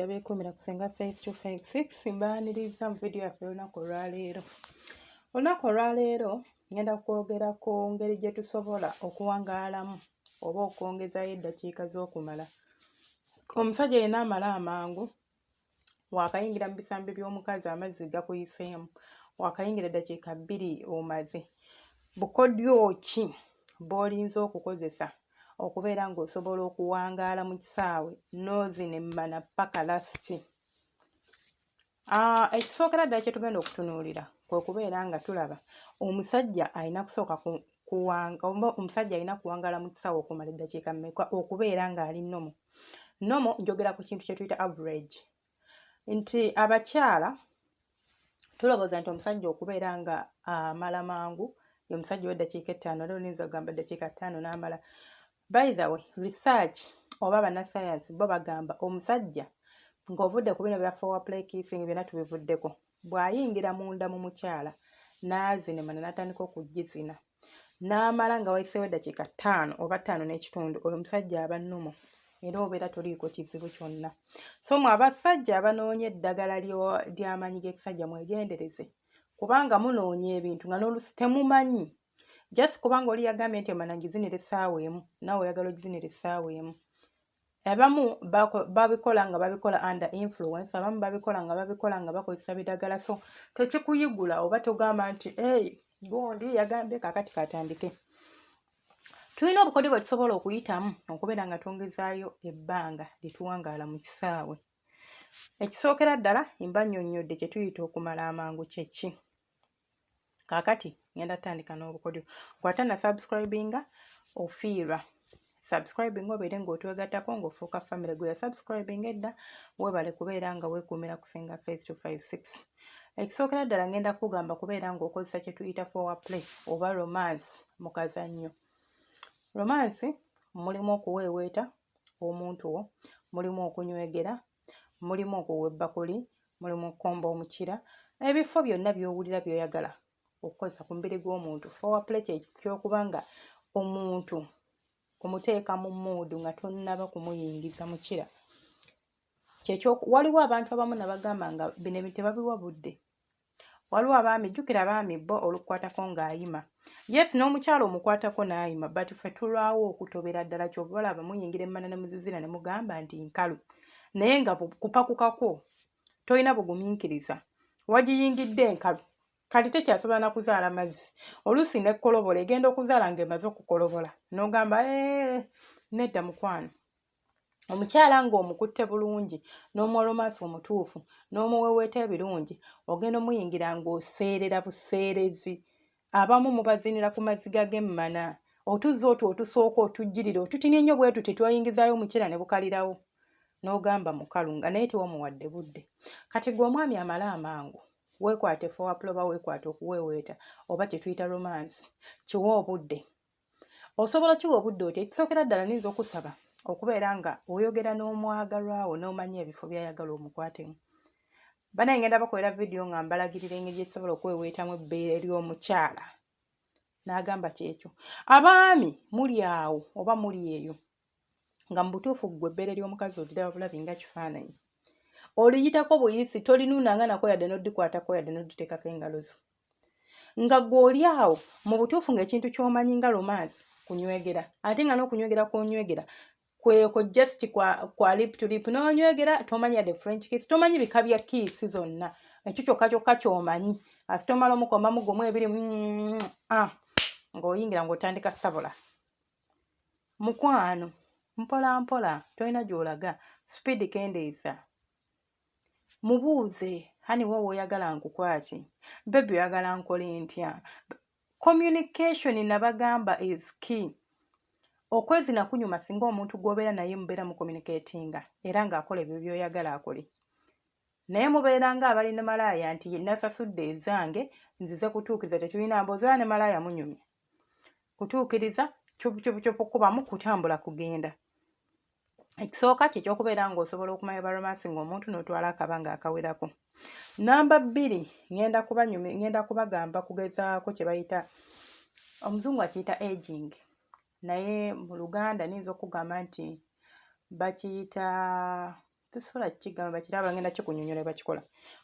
abeekumira kusenga Faith 256 mbaaniriza mu vidiyo yaffe olunaku olwaleero. Olunaku olwaleero ngenda kwogera ku ngeri gye tusobola okuwangaalamu oba okwongezayo eddakiika z'okumala. Omusajja yenna amala amangu wakayingira mu bisambi by'omukazi amazzi gakuyiseemu, wakayingira eddakiika 2 omaze. Bukodyo ki bw'olinza okukozesa okubeera ng'osobola okuwangaala mu kisaawe noozi ne mmana paka lasiti? Ekisookera ddala kye tugenda okutunuulira kwe kubeera nga tulaba omusajja alina kusooka omusajja alina kuwangaala mu kisaawe okumala eddakiika mmeka okubeera ng'ali nomo. Nomo njogera ku kintu kye tuyita average, nti abakyala tulowooza nti omusajja okubeera nga amala mangu ye omusajja w'eddakiika 5, era oyinza kugamba eddakiika 5 n'amala. By the way, research oba bannasayansi bo bagamba omusajja ng'ovudde ku bino bya foreplay kissing byonna tubivuddeko, bw'ayingira munda mu mukyala n'azinemana n'atandika okugizina n'amala nga wayiseewo eddakiika 5 oba 5 n'ekitundu, oyo omusajja aba nnomo era obeera toliiko kizibu kyonna. So mwe abasajja abanoonya eddagala ly'amaanyi g'ekisajja mwegendereze, kubanga munoonya ebintu nga n'oluusi temumanyi. Just kubanga oli yagambye nti emana ngizinira essaawa emu, naawe oyagala ogizinira essaawa emu. Abamu babikola nga babikola under influence, abamu babikola nga bakozesa bidagala. So tekikuyigula oba togamba nti gundi yagambye kaakati katandike. Tulina obukodyo bwe tusobola okuyitamu okubeera nga twongezaayo ebbanga lye tuwangaala mu kisaawe. Ekisookera ddala mba nnyonnyodde kye tuyita okumala amangu kye ki. Kaakati ngenda tandika n'obukodyo. Gw'ata na subscribinga ofiirwa. Subscribing obeere ng'otwegattako ng'ofuuka family. Gwe ya subscribing edda weebale kubeera nga weekuumira kusenga Faith 256. Ekisookera ddala ngenda kugamba kubeera ng'okozesa kye tuyita foreplay oba romance mu kazannyo. Romance mulimu okuweeweeta omuntu wo, mulimu okunywegera, mulimu okuwa ebbakuli, mulimu okukomba omukira, ebifo byonna by'owulira by'oyagala okukozesa ku mubiri gw'omuntu. Foreplay ky'okuba nga omuntu kumuteeka mu mood nga tonnaba kumuyingiza mukira. Waliwo abantu abamu nabagamba nga bino ebintu tebabiwa budde. Waliwo abaami, jjukira abaami bo olukwatako ng'ayima. Yes, n'omukyala omukwatako n'ayima, but ffe tulwawo okutobera ddala ky'oba olaba muyingira emmana ne muzizira ne mugamba nti nkalu. Naye nga kupakukako tolina bugumiikiriza. Wagiyingidde enkalu. Kati tekyasobola na kuzaala mazzi. Oluusi nekkolobola egenda okuzaala ng'emaze okukolobola. N'ogamba nedda mukwano. Omukyala ng'omukutte bulungi, n'omuwa romance omutuufu, n'omuweweeta ebirungi, ogenda omuyingira ng'oseerera buseerezi. Abamu mubazinira ku maziga g'emmana. Otuzzi otwo otusooka otujjirira, otutinya ennyo bwe tuti twayingizaayo omukira ne bukalirawo. N'ogamba mukalu nga naye tewamuwadde budde. Kati gwe omwami amala amangu, weekwate foreplay oba weekwate okuweeweeta oba kye tuyita romance, kiwa obudde. Osobola kiwa obudde otya? Ekisookera ddala niyinza okusaba okubeera nga oyogera n'omwagalwa wo n'omanya ebifo by'ayagala omukwatemu. Banaye ngenda bakolera vidiyo nga mbalagirira engeri gye tusobola okweweetamu ebbeere ly'omukyala. N'agamba kyekyo. Abaami muli awo oba muli eyo nga mu butuufu ggwe ebbeere ly'omukazi oliraba bulabi nga kifaananyi. Oliyitako buyisi, tolinuunanga nako yadde n'oddikwatako yadde n'odditeekako engalo zo. Nga ggwe oli awo mu butuufu ng'ekintu ky'omanyi nga romance kunywegera, ate nga n'okunywegera kw'onywegera kweko just kwa lip to lip, n'onywegera tomanyi yadde French kiss, tomanyi bika bya kiss zonna. Ekyo kyokka ky'omanyi. Ate tomala omukomba mugomu ebiri ng'oyingira ng'otandika sabula. Mukwano, mpola mpola, tolina gy'olaga, speed kendeeza. Mubuuze, hani wowe oyagala nkukwate, baby oyagala nkole ntya. Communication nabagamba is key. Okwezina kunyuma singa omuntu gw'obeera naye mubeera mu communicatinga era ng'akola ebyo by'oyagala akole. Naye mubeera nga abali ne malaaya nti nasasudde ezange nzize kutuukiriza, tetulina mboozi oba ne malaaya munyumya. Kutuukiriza kubamu kutambula kugenda. Ekisooka kye ky'okubeera ng'osobola okumanya baromance ng'omuntu n'otwala akabanga akawerako. Namba 2 ngenda kubagamba kugezaako kye bayita, omuzungu akiyita aging, naye mu Luganda niyinza okugamba nti bakiyita tusobola kigamba kiraba ngenda kikunyonyola bakikola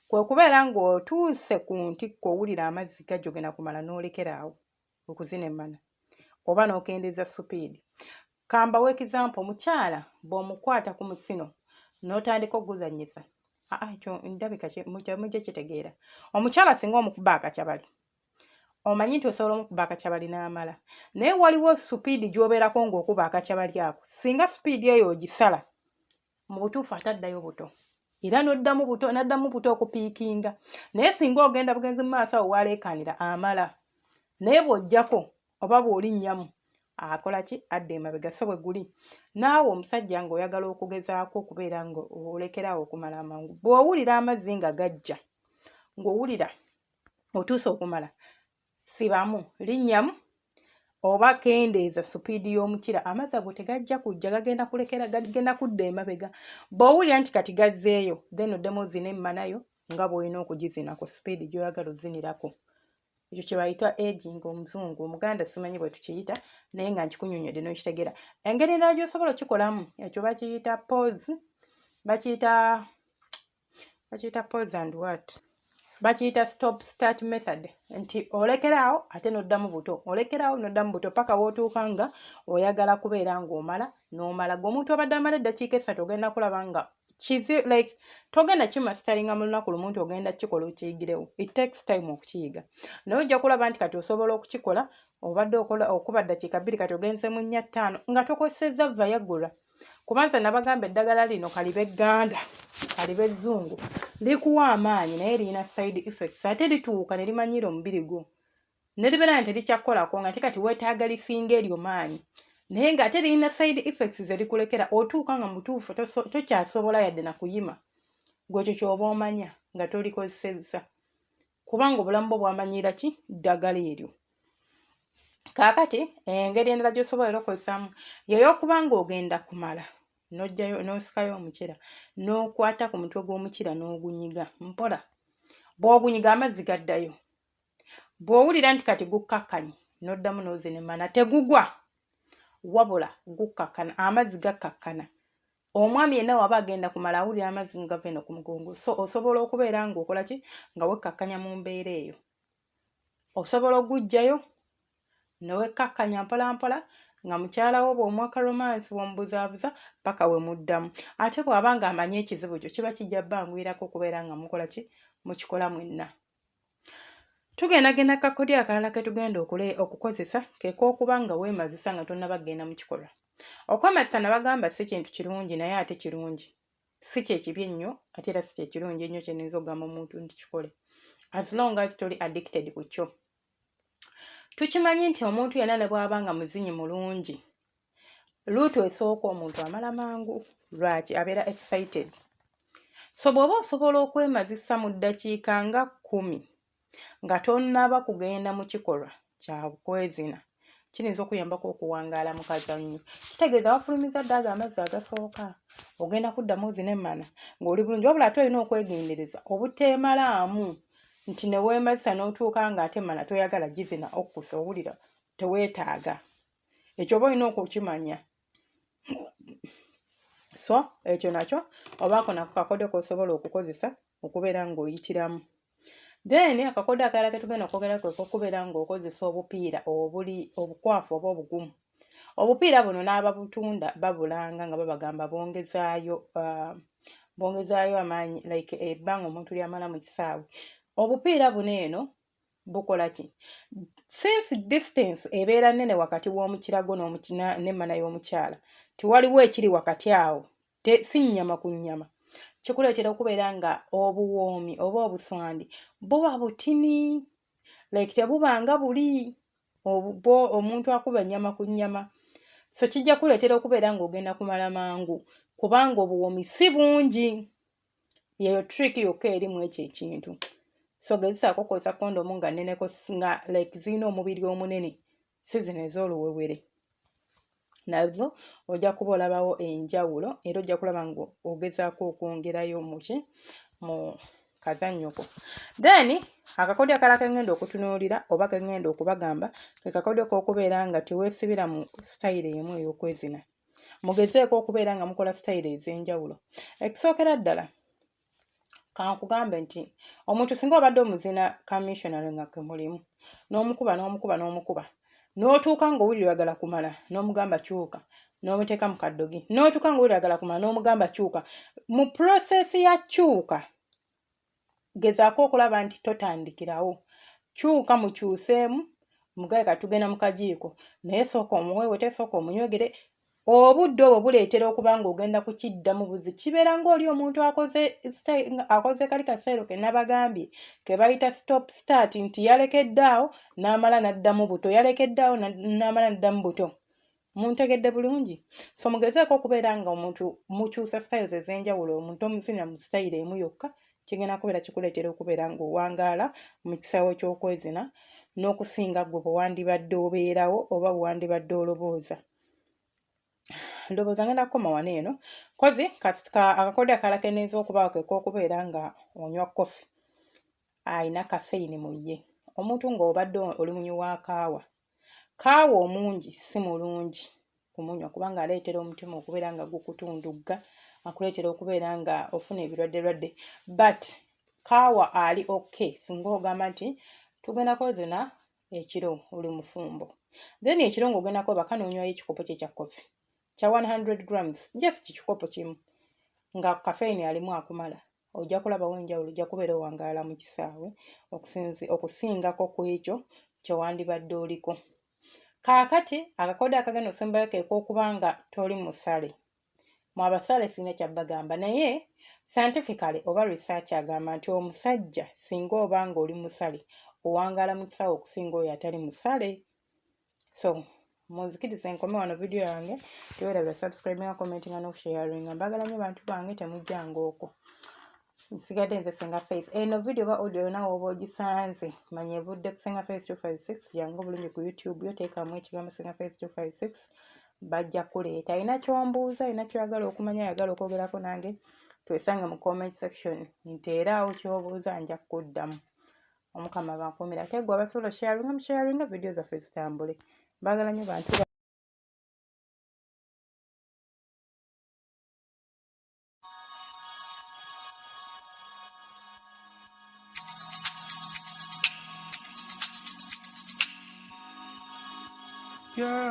kwe kubeera ng'otuuse ku ntikko owulira amazzi gajogena kumala n'olekeraawo okuzina emmana oba n'okendeeza supiidi. Kambawo example, omukyala bw'omukwata ku musino n'otandika okuguzannyisa, ekyo ndabika mujja kitegeera. Omukyala singa omukuba akakyabali, omanyi nti osobola omukuba akakyabali n'amala, naye waliwo supiidi gy'obeerako ng'okuba akakyabali ako. Singa supiidi eyo ogisala, mu butuufu ataddayo buto era n'addamu buto okupiikinga, naye singa ogenda bugenzi mu maaso awo waleekaanira amala, naye bw'ojjako oba bw'olinnyamu akola ki? Adda emabega. So bwe guli naawe omusajja ng'oyagala okugezaako okubeera ng'olekerawo okumala amangu, bw'owulira amazzi nga gajja, ng'owulira otuuse okumala, sibamu, linnyamu oba kendeeza supiidi y'omukira. Amazzi ago tegajja kujja, gagenda kudda emabega. Bw'owulira nti kati gazzeeyo, then oddemu ozina emmanayo nga bw'olina okugizina ku supiidi gy'oyagala ozinirako. Ekyo kye bayita aging omuzungu, omuganda simanyi bwe tukiyita, naye nga nkikunyonyodde n'okitegeera. Engeri endala gy'osobola okikolamu, ekyo bakiyita pause, bakiyita pause and what? Bakiyita stop start method, nti olekeraawo ate n'oddamu buto, olekeraawo n'oddamu buto paka w'otuuka nga oyagala kubeera ng'omala n'omala. Ng'omuntu obadde amala eddakiika 3 ogenda kulaba nga togenda kimasteringa mu lunaku lumu nti ogenda kikola okiyigirewo. It takes time okukiyiga. Naye ojja kulaba nti kati osobola okukikola obadde okuba ddakiika 2 kati ogenze mu 4-5 nga tokosezza Viagra. Kubanza nabagamba eddagala lino kalibe Gganda, kalibe Zzungu, likuwa amaanyi naye lirina side effects. Ate lituuka ne limanyira omubiri gwo ne libeera nti terikyakukolako nga kati weetaaga lisinga eryo maanyi, naye ng'ate lirina side effects ze likulekera. Otuuka nga mutuufu tokyasobola yadde na kuyima. Gwekyo ky'oba omanya nga tolikozesezza, kubanga obulamu bwo bwamanyira ki? Ddagala eryo. Kaakati engeri endala gy'osobola okukozesaamu y'eyokuba ng'ogenda kumala n'ojjayo n'osikayo omukira n'okwata ku mutwe gw'omukira n'ogunyiga mpola. Bw'ogunyiga amazzi gaddayo. Bw'owulira nti kati gukkakkanye n'oddamu n'ozina emmana, tegugwa wabula gukkakkana, amazzi gakkakkana. Omwami yenna waba agenda kumala awulira amazzi nga gava eno ku mugongo, so osobola okubeera ng'okola ki? Nga wekkakkanya mu mbeera eyo. Osobola oguggyayo newekkakkanya mpola mpola nga mukyala wo bw'omwaka romance bw'omubuzaabuza paka we muddamu. Ate bw'aba nga amanyi ekizibu kyo kiba kijja bbanguyirako okubeera nga mukola ki? Mukikola mwenna. Tugendagenda kakodya akalala ke tugenda okukozesa ke k'okuba nga weemazisa nga tonnaba genda mu kikolwa. Okwemazisa nabagamba si kintu kirungi, naye ate kirungi. Si kyekibi ennyo ate era si kyekirungi ennyo kye niyinza okugamba omuntu nti kikole, as long as toli addicted ku kyo. Tukimanyi nti omuntu yenna ne bw'aba nga muzinyi mulungi, luutu esooka omuntu amala mangu. Lwaki? Abeera excited. So bw'oba osobola okwemazisa mu ddakiika nga 10 nga tonnaba kugenda mu kikolwa kya kwezina, kiyinza okuyambako okuwangaala mu kazannyo. Kitegeeza wafulumiza ddaga amazzi agasooka, ogenda kuddamu ozina emmana ng'oli bulungi, wabula ate olina okwegendereza obuteemalaamu nti ne weemazisa n'otuuka ng'ate emmana toyagala gizina okkusa, owulira teweetaaga. Ekyo oba olina okukimanya. So ekyo nakyo obaako nako kakodyo k'osobola okukozesa okubeera ng'oyitiramu. Then akakodyo akalala ke tugenda okwogerako okubeera ng'okozesa obupiira obukwafu oba obugumu. Obupiira buno n'ababutunda babulanga nga babagamba bongezaayo amaanyi, like ebbanga omuntu lyamala mu kisaawe. Obupiira buno eno bukola ki? Since distance ebeera nnene wakati w'omukira gwo n'emmana y'omukyala, tiwaliwo ekiri wakati awo, si nnyama ku nnyama, kikuleetera okubeera nga obuwoomi oba obuswandi buba butini, like tebuba nga buli omuntu akuba ennyama ku nnyama. So kijja kuleetera okubeera ng'ogenda kumala mangu kubanga obuwoomi si bungi. Yeyo trick yokka erimu ekyo ekintu. So gezesaako okukozesa kondomu nga nneneko nga like zirina omubiri omunene, si zino ez'oluwewere. Nazo ojja kuba olabawo enjawulo era ojja kulaba ng'ogezaako okwongerayo mu kazannyo ko. Then akakodyo akalala ke ngenda okutunuulira oba ke ngenda okubagamba ke kakodyo k'okubeera nga teweesibira mu style emu ey'okwezina. mugezeeko okubeera nga mukola sitayiro ez'enjawulo. Ekisookera ddala kankugambe nti omuntu singa obadde omuzina kamissionary nga kemulimu n'omukuba n'otuuka ng'owulira agala kumala n'omugamba kyuka n'omuteeka mu kaddogi n'otuuka ng'owulira agala kumala n'omugamba kyuka mu process ya kyuka gezaako okulaba nti totandikirawo kyuka mukyuseemu mugaye katugenda mu kajiiko naye sooka omuweewe tesooka omunywegere obudde obwo buleetera okuba ng'ogenda kukiddamu buzi kibeera ng'oli omuntu akoze kali kaseero ke nabagambye ke bayita stop start nti yalekedde awo n'amala n'addamu buto yalekedde awo n'amala n'addamu buto muntegedde bulungi so mugezeeko okubeera nga omuntu mukyusa styles ez'enjawulo omuntu omuzina mu style emu yokka kigenda kubeera kikuleetera okubeera ng'owangaala mu kisaawe ky'okwezina n'okusinga gwe bwe wandibadde obeerawo oba bwe wandibadde olobooza. Ndowooza ngenda kukoma wano eno kozi akakodyo akalakeneeza okubaawo ke k'okubeera nga onywa kofi ayina kafeyini mu ye. Omuntu ng'obadde oli munywi wa kaawa omungi si mulungi kumunywa kubanga aleetera omutima okubeera nga gukutundugga akuleetera okubeera nga ofuna ebirwadde but kaawa ali okay singa ogamba nti tugenda kwezina ekiro oli mufumbo then ekiro ng'ogenda kwebaka n'onywayo ekikopo kye kya kofi kya 100 grams just kikopo kimu nga kafeyini alimu akumala ojja kulabawo enjawulo ojja kubeera owangaala mu kisaawe okusingako ku ekyo kyewandibadde oliko. Kaakati akakodyo akagenda osembayo ke k'okuba nga toli musale mu abasale sina kyabagamba naye scientifically oba research agamba nti omusajja singa oba nga oli musale owangaala mu kisaawe okusinga oyo atali musale. So munzikirize enkome wano video yange teweerabira subscribinga commentinga n'okusharinga mbagala nnyo bantu bange temujjanga okwo nsigadde nze Senga Faith. Eno video ba audio nawe oba ogisanze manya evudde ku Senga Faith 256 yange obulungi ku YouTube yo teekamu ekigambo Senga Faith 256 bajja kuleeta ayina kyombuuza ayina kyoyagala okumanya ayagala okwogerako nange twesange mu comment section nteeraawo kyobuuza nja kuddamu. Omukama bankuumira ate gwe abasobola sharinga video zaffe zitambule. Mbagala nnyo bantu yeah.